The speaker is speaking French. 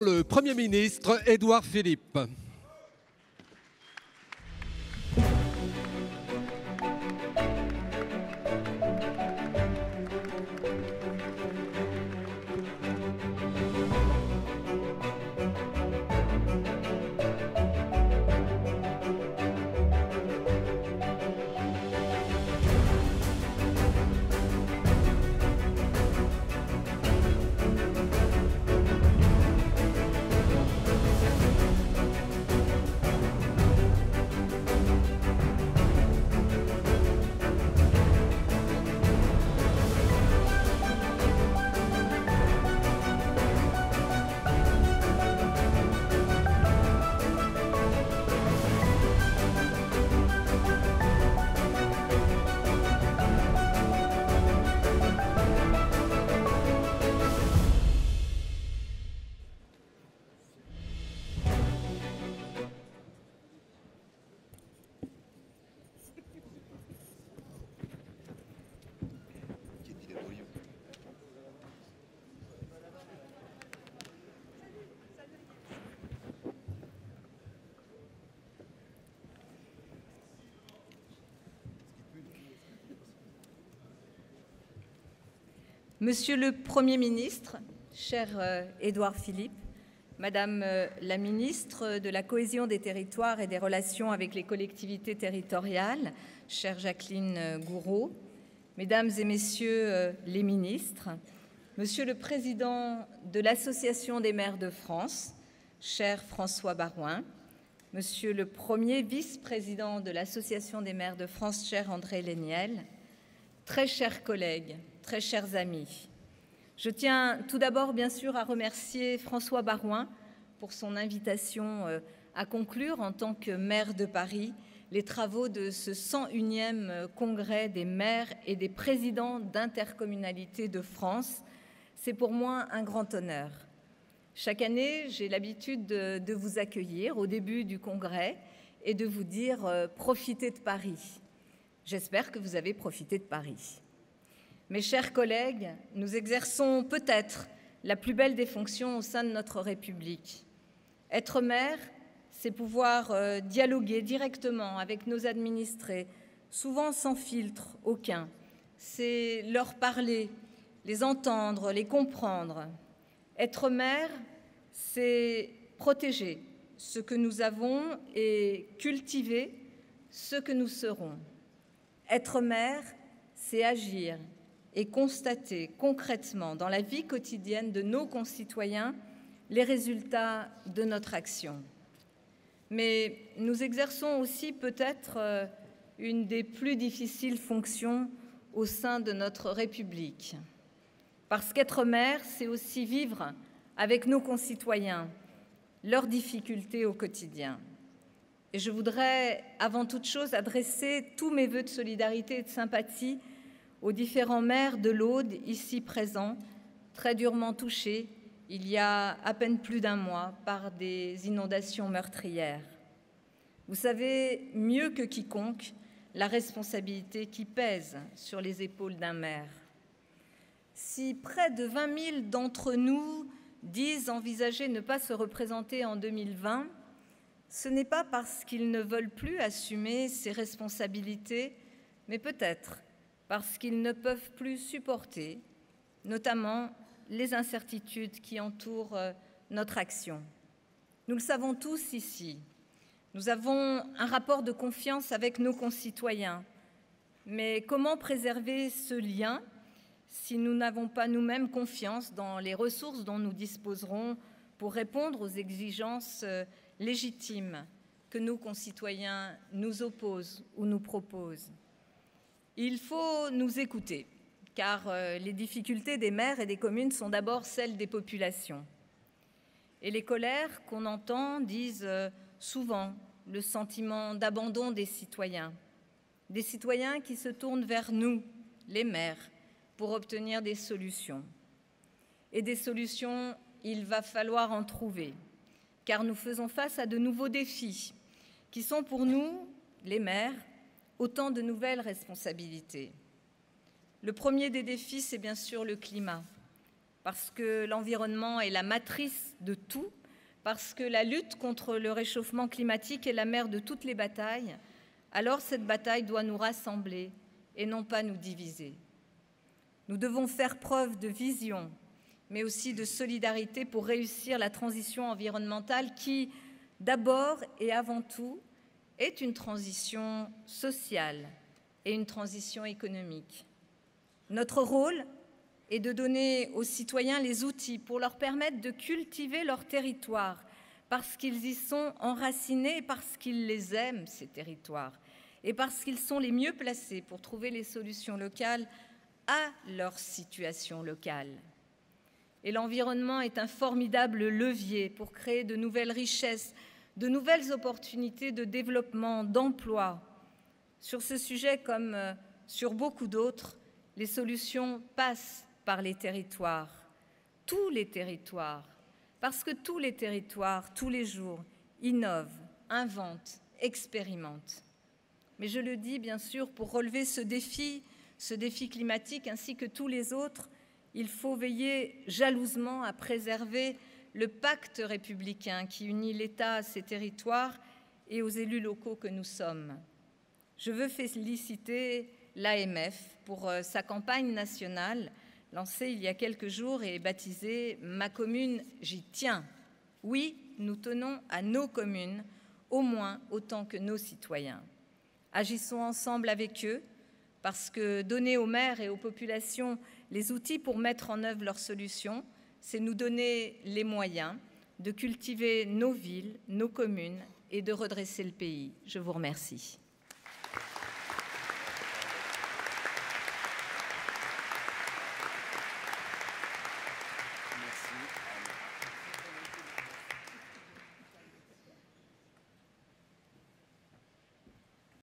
Le Premier ministre Édouard Philippe. Monsieur le Premier ministre, cher Édouard Philippe, Madame la ministre de la Cohésion des territoires et des relations avec les collectivités territoriales, chère Jacqueline Gourault, Mesdames et Messieurs les ministres, Monsieur le Président de l'Association des maires de France, cher François Baroin, Monsieur le Premier vice-président de l'Association des maires de France, cher André Léniel, très chers collègues, très chers amis, je tiens tout d'abord bien sûr à remercier François Baroin pour son invitation à conclure en tant que maire de Paris les travaux de ce 101e congrès des maires et des présidents d'intercommunalités de France. C'est pour moi un grand honneur. Chaque année, j'ai l'habitude de vous accueillir au début du congrès et de vous dire profitez de Paris. J'espère que vous avez profité de Paris. Mes chers collègues, nous exerçons peut-être la plus belle des fonctions au sein de notre République. Être maire, c'est pouvoir dialoguer directement avec nos administrés, souvent sans filtre aucun. C'est leur parler, les entendre, les comprendre. Être maire, c'est protéger ce que nous avons et cultiver ce que nous serons. Être maire, c'est agir et constater concrètement dans la vie quotidienne de nos concitoyens les résultats de notre action. Mais nous exerçons aussi peut-être une des plus difficiles fonctions au sein de notre République. Parce qu'être maire, c'est aussi vivre avec nos concitoyens leurs difficultés au quotidien. Et je voudrais, avant toute chose, adresser tous mes vœux de solidarité et de sympathie aux différents maires de l'Aude, ici présents, très durement touchés, il y a à peine plus d'un mois, par des inondations meurtrières. Vous savez mieux que quiconque la responsabilité qui pèse sur les épaules d'un maire. Si près de 20 000 d'entre nous disent envisager ne pas se représenter en 2020, ce n'est pas parce qu'ils ne veulent plus assumer ces responsabilités, mais peut-être parce qu'ils ne peuvent plus supporter, notamment les incertitudes qui entourent notre action. Nous le savons tous ici, nous avons un rapport de confiance avec nos concitoyens, mais comment préserver ce lien si nous n'avons pas nous-mêmes confiance dans les ressources dont nous disposerons pour répondre aux exigences légitimes que nos concitoyens nous opposent ou nous proposent? Il faut nous écouter, car les difficultés des maires et des communes sont d'abord celles des populations. Et les colères qu'on entend disent souvent le sentiment d'abandon des citoyens qui se tournent vers nous, les maires, pour obtenir des solutions. Et des solutions, il va falloir en trouver, car nous faisons face à de nouveaux défis qui sont pour nous, les maires, autant de nouvelles responsabilités. Le premier des défis, c'est bien sûr le climat. parce que l'environnement est la matrice de tout, parce que la lutte contre le réchauffement climatique est la mère de toutes les batailles, alors cette bataille doit nous rassembler et non pas nous diviser. Nous devons faire preuve de vision, mais aussi de solidarité pour réussir la transition environnementale qui, d'abord et avant tout, est une transition sociale et une transition économique. Notre rôle est de donner aux citoyens les outils pour leur permettre de cultiver leur territoire, parce qu'ils y sont enracinés, parce qu'ils les aiment, ces territoires, et parce qu'ils sont les mieux placés pour trouver les solutions locales à leur situation locale. Et l'environnement est un formidable levier pour créer de nouvelles richesses, de nouvelles opportunités de développement, d'emploi. Sur ce sujet, comme sur beaucoup d'autres, les solutions passent par les territoires, tous les territoires, parce que tous les territoires, tous les jours, innovent, inventent, expérimentent. Mais je le dis bien sûr, pour relever ce défi climatique ainsi que tous les autres, il faut veiller jalousement à préserver le pacte républicain qui unit l'État à ses territoires et aux élus locaux que nous sommes. Je veux féliciter l'AMF pour sa campagne nationale lancée il y a quelques jours et baptisée « Ma commune, j'y tiens ». Oui, nous tenons à nos communes, au moins autant que nos citoyens. Agissons ensemble avec eux, parce que donner aux maires et aux populations les outils pour mettre en œuvre leurs solutions, c'est nous donner les moyens de cultiver nos villes, nos communes et de redresser le pays. Je vous remercie.